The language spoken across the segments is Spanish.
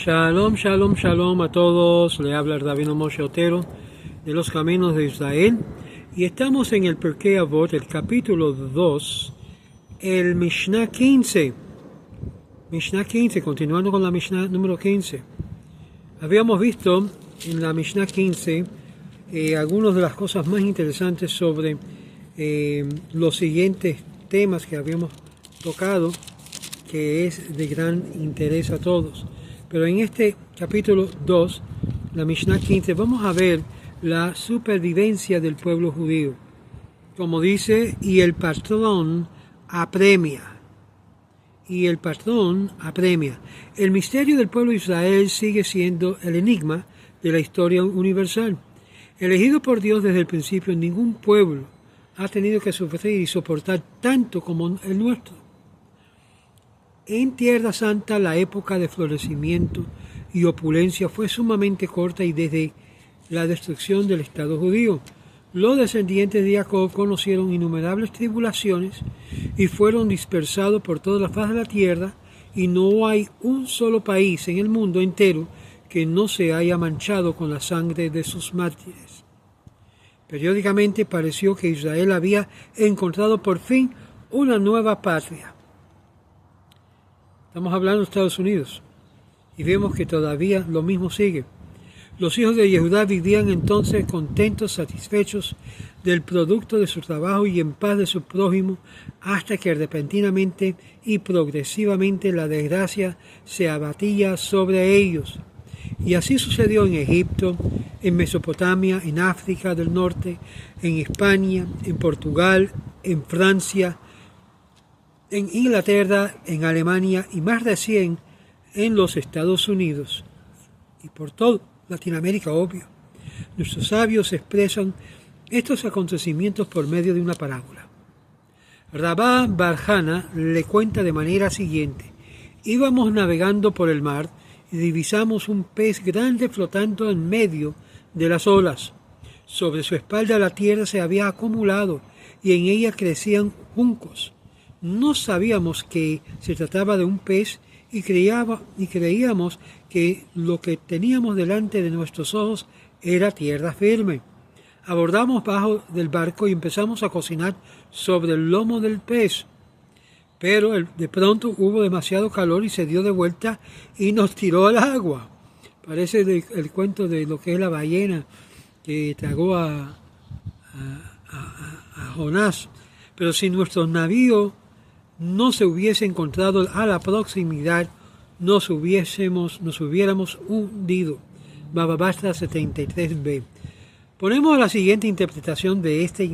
Shalom, shalom, shalom a todos. Le habla el Rabino Moshe Otero de los Caminos de Israel. Y estamos en el Pirkei Avot, el capítulo 2, el Mishnah 15. Mishnah 15, continuando con la Mishnah número 15. Habíamos visto en la Mishnah 15 algunas de las cosas más interesantes sobre los siguientes temas que habíamos tocado, que es de gran interés a todos. Pero en este capítulo 2, la Mishnah 15, vamos a ver la supervivencia del pueblo judío. Como dice, y el patrón apremia. Y el patrón apremia. El misterio del pueblo de Israel sigue siendo el enigma de la historia universal. Elegido por Dios desde el principio, ningún pueblo ha tenido que sufrir y soportar tanto como el nuestro. En Tierra Santa la época de florecimiento y opulencia fue sumamente corta y desde la destrucción del Estado judío. Los descendientes de Jacob conocieron innumerables tribulaciones y fueron dispersados por toda la faz de la tierra, y no hay un solo país en el mundo entero que no se haya manchado con la sangre de sus mártires. Periódicamente pareció que Israel había encontrado por fin una nueva patria. Estamos hablando de Estados Unidos, y vemos que todavía lo mismo sigue. Los hijos de Yehudá vivían entonces contentos, satisfechos del producto de su trabajo y en paz de su prójimo, hasta que repentinamente y progresivamente la desgracia se abatía sobre ellos. Y así sucedió en Egipto, en Mesopotamia, en África del Norte, en España, en Portugal, en Francia, en Inglaterra, en Alemania y más recién en los Estados Unidos. Y por todo Latinoamérica, obvio. Nuestros sabios expresan estos acontecimientos por medio de una parábola. Rabá bar Hana le cuenta de manera siguiente: íbamos navegando por el mar y divisamos un pez grande flotando en medio de las olas. Sobre su espalda la tierra se había acumulado y en ella crecían juncos. No sabíamos que se trataba de un pez y creíamos que lo que teníamos delante de nuestros ojos era tierra firme. Abordamos bajo del barco y empezamos a cocinar sobre el lomo del pez. Pero de pronto hubo demasiado calor y se dio de vuelta y nos tiró al agua. Parece el cuento de lo que es la ballena que tragó a Jonás. Pero si nuestro navío no se hubiese encontrado a la proximidad, nos hubiéramos hundido. Baba Basra 73b. Ponemos la siguiente interpretación de este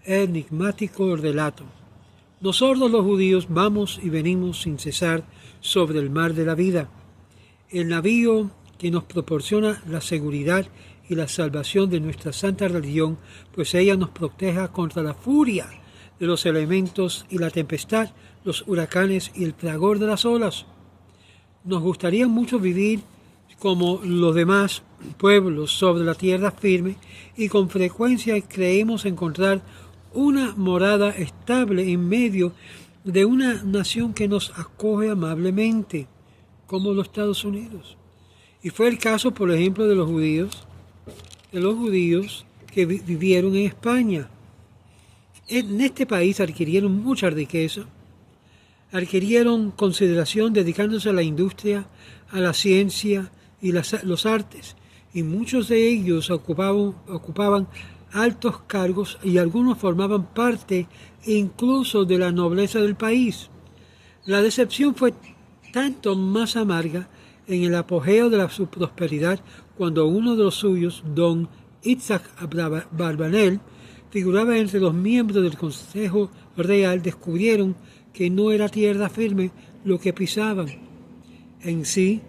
enigmático relato. Nosotros los judíos vamos y venimos sin cesar sobre el mar de la vida, el navío que nos proporciona la seguridad y la salvación de nuestra santa religión, pues ella nos proteja contra la furia de los elementos y la tempestad, los huracanes y el fragor de las olas. Nos gustaría mucho vivir como los demás pueblos sobre la tierra firme, y con frecuencia creemos encontrar una morada estable en medio de una nación que nos acoge amablemente, como los Estados Unidos. Y fue el caso, por ejemplo, de los judíos que vivieron en España. En este país adquirieron mucha riqueza, adquirieron consideración dedicándose a la industria, a la ciencia y los artes, y muchos de ellos ocupaban altos cargos y algunos formaban parte incluso de la nobleza del país. La decepción fue tanto más amarga en el apogeo de su prosperidad, cuando uno de los suyos, don Isaac Abravanel, figuraba entre los miembros del Consejo Real, descubrieron que no era tierra firme lo que pisaban. En sí,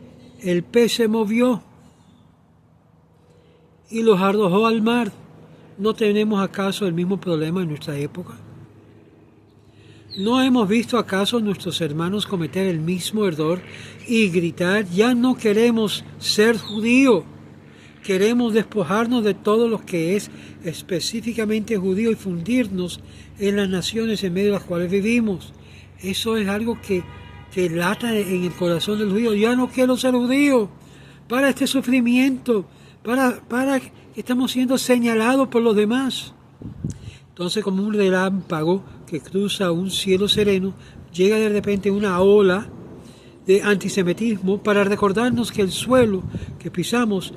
el pez se movió y los arrojó al mar. ¿No tenemos acaso el mismo problema en nuestra época? ¿No hemos visto acaso a nuestros hermanos cometer el mismo error y gritar: ya no queremos ser judío? Queremos despojarnos de todo lo que es específicamente judío y fundirnos en las naciones en medio de las cuales vivimos. Eso es algo que que lata en el corazón del judío. Ya no quiero ser judío. Para este sufrimiento. Para que estamos siendo señalados por los demás. Entonces, como un relámpago que cruza un cielo sereno, llega de repente una ola de antisemitismo para recordarnos que el suelo que pisamos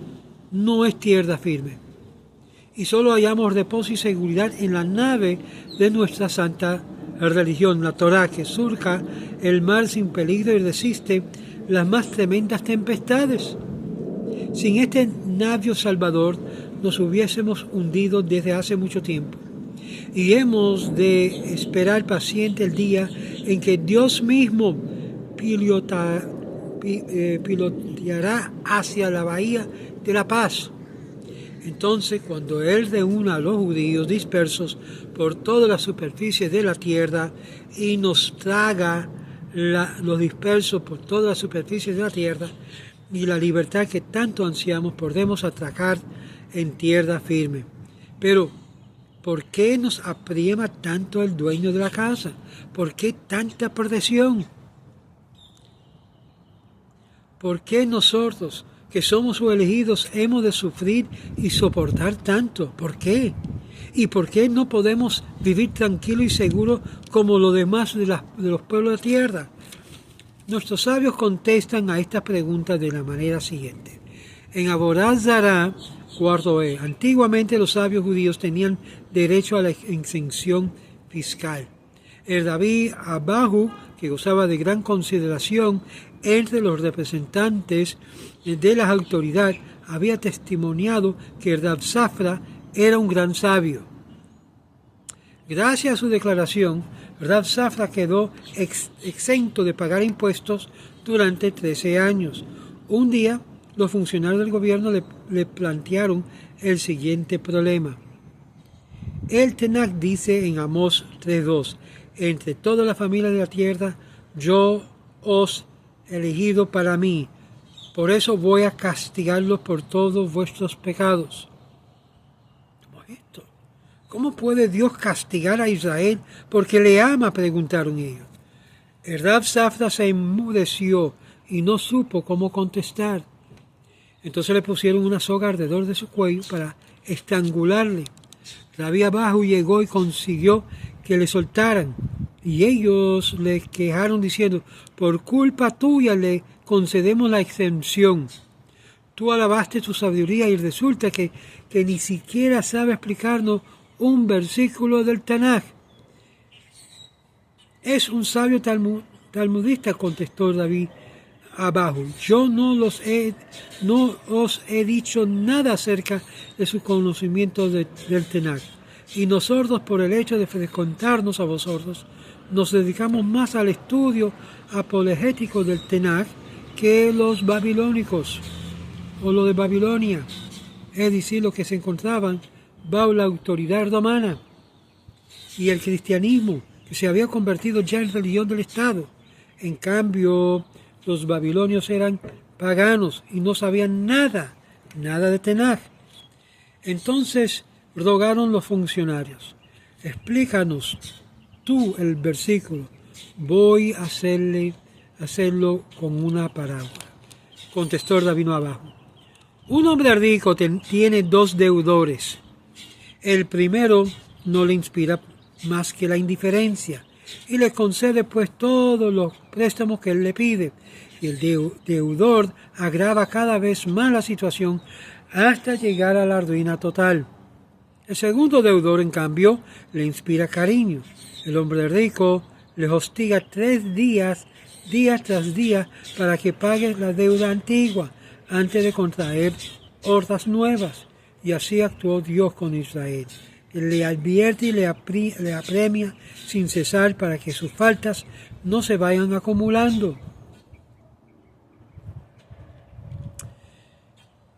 no es tierra firme. Y solo hallamos reposo y seguridad en la nave de nuestra santa religión, la Torá, que surca el mar sin peligro y resiste las más tremendas tempestades. Sin este navío salvador nos hubiésemos hundido desde hace mucho tiempo. Y hemos de esperar paciente el día en que Dios mismo piloteará hacia la bahía de la paz. Entonces, cuando Él reúna a los judíos dispersos por toda la superficie de la tierra y nos traga los dispersos por toda la superficie de la tierra y la libertad que tanto ansiamos, podemos atracar en tierra firme. Pero, ¿por qué nos aprema tanto el dueño de la casa? ¿Por qué tanta presión? ¿Por qué nosotros, que somos sus elegidos, hemos de sufrir y soportar tanto? ¿Por qué? ¿Y por qué no podemos vivir tranquilos y seguros como los demás de los pueblos de la tierra? Nuestros sabios contestan a esta pregunta de la manera siguiente. En Aboraz Zará, cuarto E, antiguamente los sabios judíos tenían derecho a la exención fiscal. El Rabí Abahu, que gozaba de gran consideración entre los representantes de las autoridades, había testimoniado que Rav Safra era un gran sabio. Gracias a su declaración, Rav Safra quedó exento de pagar impuestos durante 13 años. Un día, los funcionarios del gobierno le plantearon el siguiente problema. El Tanaj dice en Amós 3:2, entre toda la familia de la tierra, yo os he elegido para mí, por eso voy a castigarlos por todos vuestros pecados. ¿Cómo es esto? ¿Cómo puede Dios castigar a Israel porque le ama?, preguntaron ellos. El Rav Safra se enmudeció y no supo cómo contestar. Entonces le pusieron una soga alrededor de su cuello para estrangularle. Rabí Abahu llegó y consiguió que le soltaran. Y ellos le quejaron diciendo, por culpa tuya le concedemos la exención. Tú alabaste tu sabiduría y resulta que ni siquiera sabe explicarnos un versículo del Tanaj. Es un sabio talmudista, contestó Rabí Abahu. Yo no os he dicho nada acerca de su conocimiento del Tanaj. Y nosotros, por el hecho de contarnos a vosotros, nos dedicamos más al estudio apologético del Tanaj que los babilónicos o los de Babilonia, es decir, los que se encontraban bajo la autoridad romana, y el cristianismo, que se había convertido ya en religión del Estado. En cambio, los babilonios eran paganos y no sabían nada de Tanaj. Entonces rogaron los funcionarios, explícanos tú el versículo. Voy a hacerlo con una parábola. Contestó Rabino Abajo. Un hombre rico tiene dos deudores. El primero no le inspira más que la indiferencia y le concede pues todos los préstamos que él le pide. Y el deudor agrava cada vez más la situación hasta llegar a la ruina total. El segundo deudor, en cambio, le inspira cariño. El hombre rico le hostiga 3 días, día tras día, para que pague la deuda antigua antes de contraer otras nuevas. Y así actuó Dios con Israel. Él le advierte y le apremia sin cesar para que sus faltas no se vayan acumulando.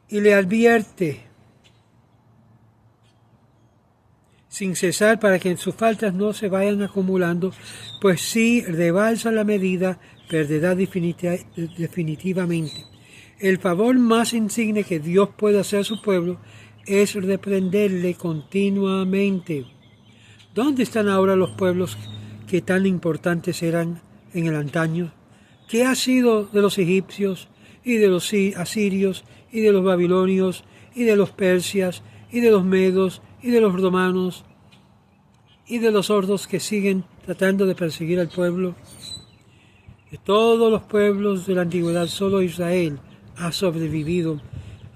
Y le advierte sin cesar para que sus faltas no se vayan acumulando, pues si rebalsa la medida, perderá definitivamente. El favor más insigne que Dios puede hacer a su pueblo es reprenderle continuamente. ¿Dónde están ahora los pueblos que tan importantes eran en el antaño? ¿Qué ha sido de los egipcios y de los asirios y de los babilonios y de los persias y de los medos y de los romanos y de los sordos que siguen tratando de perseguir al pueblo? De todos los pueblos de la antigüedad, solo Israel ha sobrevivido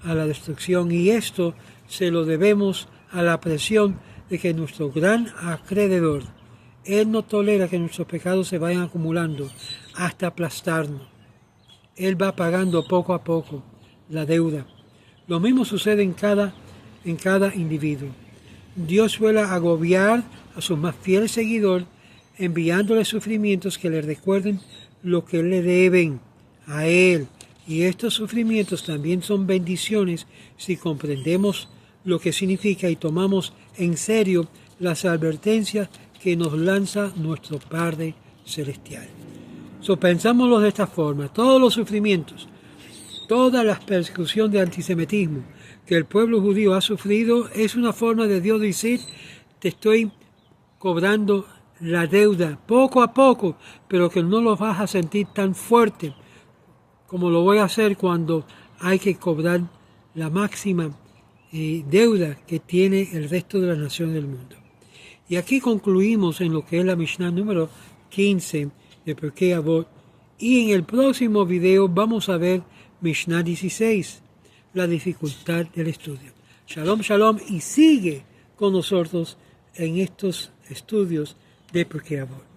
a la destrucción, y esto se lo debemos a la presión de que nuestro gran acreedor, Él no tolera que nuestros pecados se vayan acumulando hasta aplastarnos. Él va pagando poco a poco la deuda. Lo mismo sucede en cada individuo. Dios suele agobiar a sus más fieles seguidores, enviándoles sufrimientos que les recuerden lo que le deben a Él. Y estos sufrimientos también son bendiciones si comprendemos lo que significa y tomamos en serio las advertencias que nos lanza nuestro Padre Celestial. Pensámoslo de esta forma: todos los sufrimientos, toda la persecución de antisemitismo que el pueblo judío ha sufrido es una forma de Dios decir: te estoy cobrando la deuda poco a poco, pero que no lo vas a sentir tan fuerte como lo voy a hacer cuando hay que cobrar la máxima deuda que tiene el resto de las naciones del mundo. Y aquí concluimos en lo que es la Mishnah número 15 de Pirkei Avot, y en el próximo video vamos a ver Mishnah 16, la dificultad del estudio. Shalom, shalom, y sigue con nosotros en estos estudios de Pirkei Avot.